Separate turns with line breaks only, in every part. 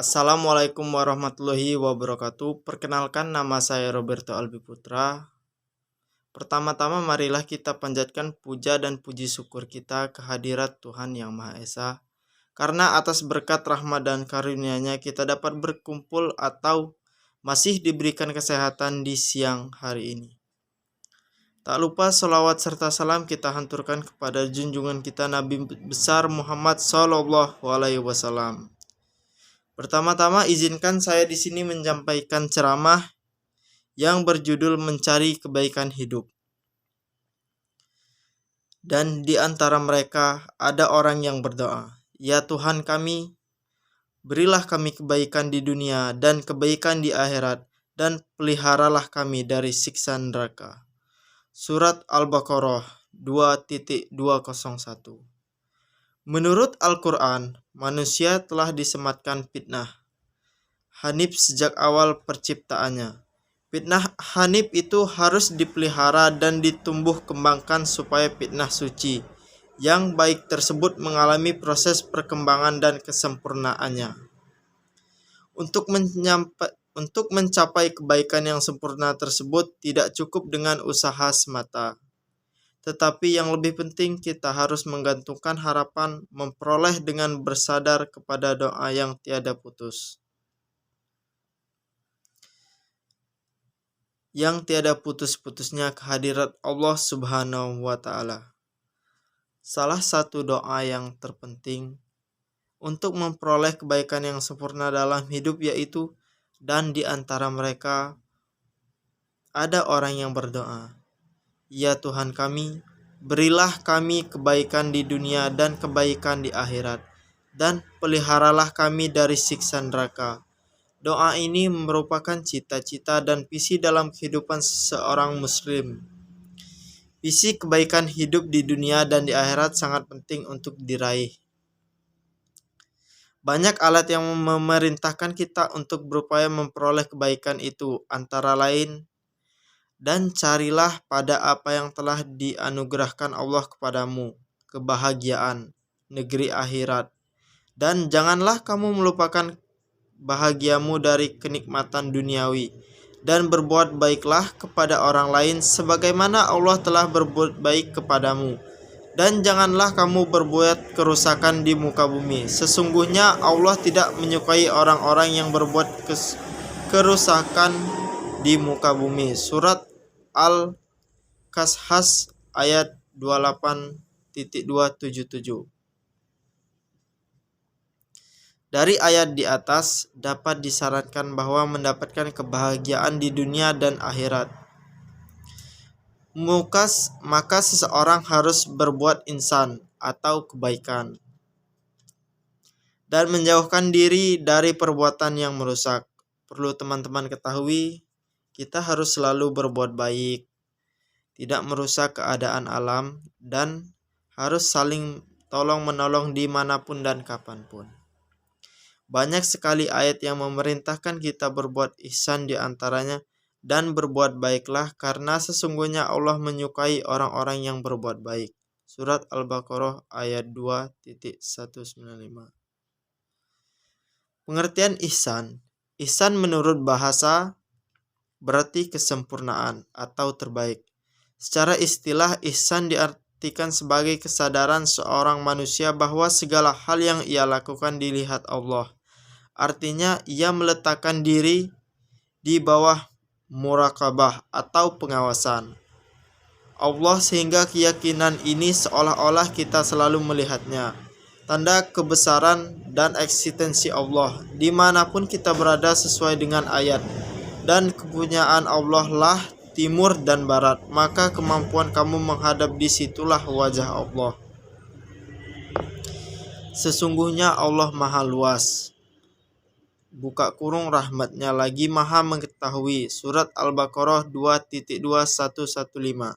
Assalamualaikum warahmatullahi wabarakatuh. Perkenalkan, nama saya Roberto Albi Putra. Pertama-tama marilah kita panjatkan puja dan puji syukur kita kehadirat Tuhan Yang Maha Esa, karena atas berkat rahmat dan karunia-Nya kita dapat berkumpul atau masih diberikan kesehatan di siang hari ini. Tak lupa selawat serta salam kita hanturkan kepada junjungan kita Nabi besar Muhammad SAW. Pertama-tama izinkan saya di sini menyampaikan ceramah yang berjudul Mencari Kebaikan Hidup. Dan di antara mereka ada orang yang berdoa, "Ya Tuhan kami, berilah kami kebaikan di dunia dan kebaikan di akhirat, dan peliharalah kami dari siksa neraka." Surat Al-Baqarah 2.201. Menurut Al-Quran, manusia telah disematkan fitnah Hanif sejak awal perciptaannya. Fitnah Hanif itu harus dipelihara dan ditumbuh kembangkan supaya fitnah suci yang baik tersebut mengalami proses perkembangan dan kesempurnaannya. Untuk mencapai kebaikan yang sempurna tersebut tidak cukup dengan usaha semata. Tetapi yang lebih penting, kita harus menggantungkan harapan memperoleh dengan bersandar kepada doa yang tiada putus, yang tiada putus-putusnya kehadirat Allah Subhanahu wa Ta'ala. Salah satu doa yang terpenting untuk memperoleh kebaikan yang sempurna dalam hidup yaitu, dan di antara mereka ada orang yang berdoa, "Ya Tuhan kami, berilah kami kebaikan di dunia dan kebaikan di akhirat, dan peliharalah kami dari siksa neraka." Doa ini merupakan cita-cita dan visi dalam kehidupan seorang muslim. Visi kebaikan hidup di dunia dan di akhirat sangat penting untuk diraih. Banyak alat yang memerintahkan kita untuk berupaya memperoleh kebaikan itu, antara lain, dan carilah pada apa yang telah dianugerahkan Allah kepadamu, kebahagiaan negeri akhirat, dan janganlah kamu melupakan bahagiamu dari kenikmatan duniawi, dan berbuat baiklah kepada orang lain sebagaimana Allah telah berbuat baik kepadamu, dan janganlah kamu berbuat kerusakan di muka bumi. Sesungguhnya Allah tidak menyukai orang-orang yang berbuat kerusakan di muka bumi. Surat Al-Qasas ayat 28.277. Dari ayat di atas dapat disyaratkan bahwa mendapatkan kebahagiaan di dunia dan akhirat, maka seseorang harus berbuat ihsan atau kebaikan dan menjauhkan diri dari perbuatan yang merusak. Perlu teman-teman ketahui, kita harus selalu berbuat baik, tidak merusak keadaan alam, dan harus saling tolong-menolong dimanapun dan kapanpun. Banyak sekali ayat yang memerintahkan kita berbuat ihsan, di antaranya, dan berbuat baiklah karena sesungguhnya Allah menyukai orang-orang yang berbuat baik. Surat Al-Baqarah ayat 2.195. Pengertian ihsan. Ihsan menurut bahasa berarti kesempurnaan atau terbaik. Secara istilah, ihsan diartikan sebagai kesadaran seorang manusia bahwa segala hal yang ia lakukan dilihat Allah. Artinya, ia meletakkan diri di bawah muraqabah atau pengawasan Allah, sehingga keyakinan ini seolah-olah kita selalu melihatnya. Tanda kebesaran dan eksistensi Allah dimanapun kita berada sesuai dengan ayat, dan kepunyaan Allah lah timur dan barat, maka kemampuan kamu menghadap disitulah wajah Allah. Sesungguhnya Allah maha luas, rahmatnya lagi maha mengetahui. Surat Al-Baqarah 2.2115.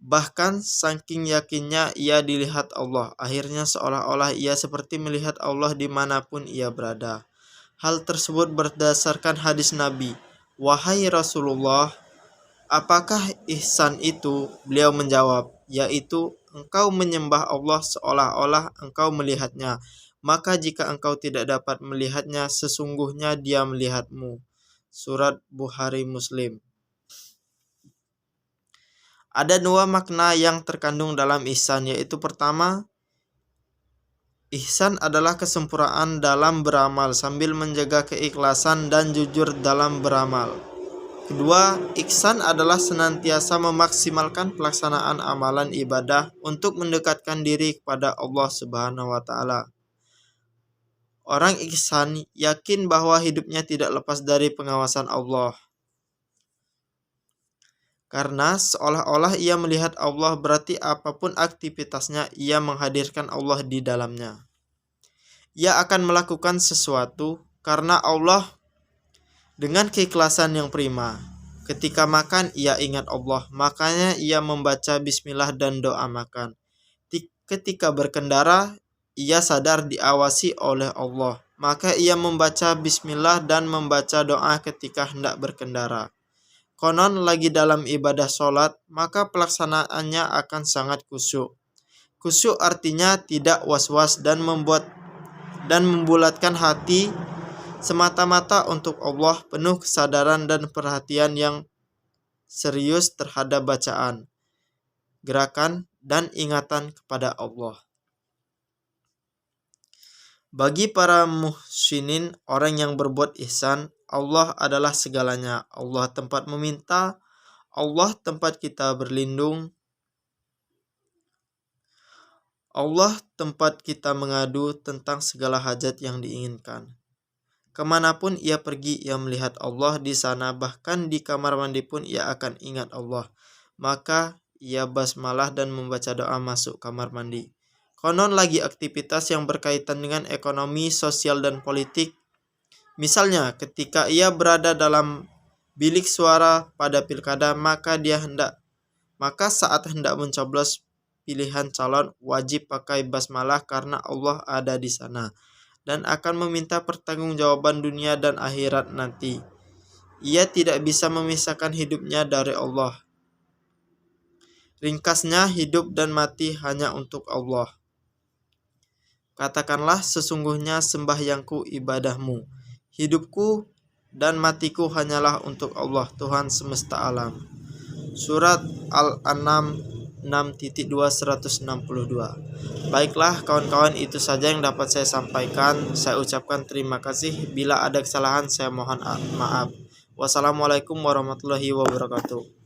Bahkan saking yakinnya ia dilihat Allah, akhirnya seolah-olah ia seperti melihat Allah dimanapun ia berada. Hal tersebut berdasarkan hadis Nabi, "Wahai Rasulullah, apakah ihsan itu?" Beliau menjawab, "Yaitu engkau menyembah Allah seolah-olah engkau melihatnya, maka jika engkau tidak dapat melihatnya, sesungguhnya Dia melihatmu. Surat Bukhari Muslim. Ada dua makna yang terkandung dalam ihsan, yaitu pertama, ihsan adalah kesempurnaan dalam beramal sambil menjaga keikhlasan dan jujur dalam beramal. Kedua, ihsan adalah senantiasa memaksimalkan pelaksanaan amalan ibadah untuk mendekatkan diri kepada Allah Subhanahu wa taala. Orang ihsan yakin bahwa hidupnya tidak lepas dari pengawasan Allah. Karena seolah-olah ia melihat Allah, berarti apapun aktivitasnya ia menghadirkan Allah di dalamnya. Ia akan melakukan sesuatu karena Allah dengan keikhlasan yang prima. Ketika makan, ia ingat Allah, makanya ia membaca bismillah dan doa makan. Ketika berkendara, ia sadar diawasi oleh Allah, maka ia membaca bismillah dan membaca doa ketika hendak berkendara. Konon lagi dalam ibadah sholat, maka pelaksanaannya akan sangat khusyuk. Khusyuk artinya tidak was-was dan membulatkan hati semata-mata untuk Allah, penuh kesadaran dan perhatian yang serius terhadap bacaan, gerakan, dan ingatan kepada Allah. Bagi para muhsinin, orang yang berbuat ihsan, Allah adalah segalanya. Allah tempat meminta, Allah tempat kita berlindung, Allah tempat kita mengadu tentang segala hajat yang diinginkan. Kemanapun ia pergi, ia melihat Allah di sana, bahkan di kamar mandi pun ia akan ingat Allah. Maka ia basmalah dan membaca doa masuk kamar mandi. Konon lagi aktivitas yang berkaitan dengan ekonomi, sosial, dan politik. Misalnya, ketika ia berada dalam bilik suara pada pilkada, maka saat hendak mencoblos pilihan calon, wajib pakai basmalah karena Allah ada di sana dan akan meminta pertanggungjawaban dunia dan akhirat nanti. Ia tidak bisa memisahkan hidupnya dari Allah. Ringkasnya, hidup dan mati hanya untuk Allah. Katakanlah, sesungguhnya sembahyangku ibadahmu, hidupku dan matiku hanyalah untuk Allah, Tuhan semesta alam. Surat Al-An'am 6.2 162. Baiklah kawan-kawan, itu saja yang dapat saya sampaikan. Saya ucapkan terima kasih. Bila ada kesalahan saya mohon maaf. Wassalamualaikum warahmatullahi wabarakatuh.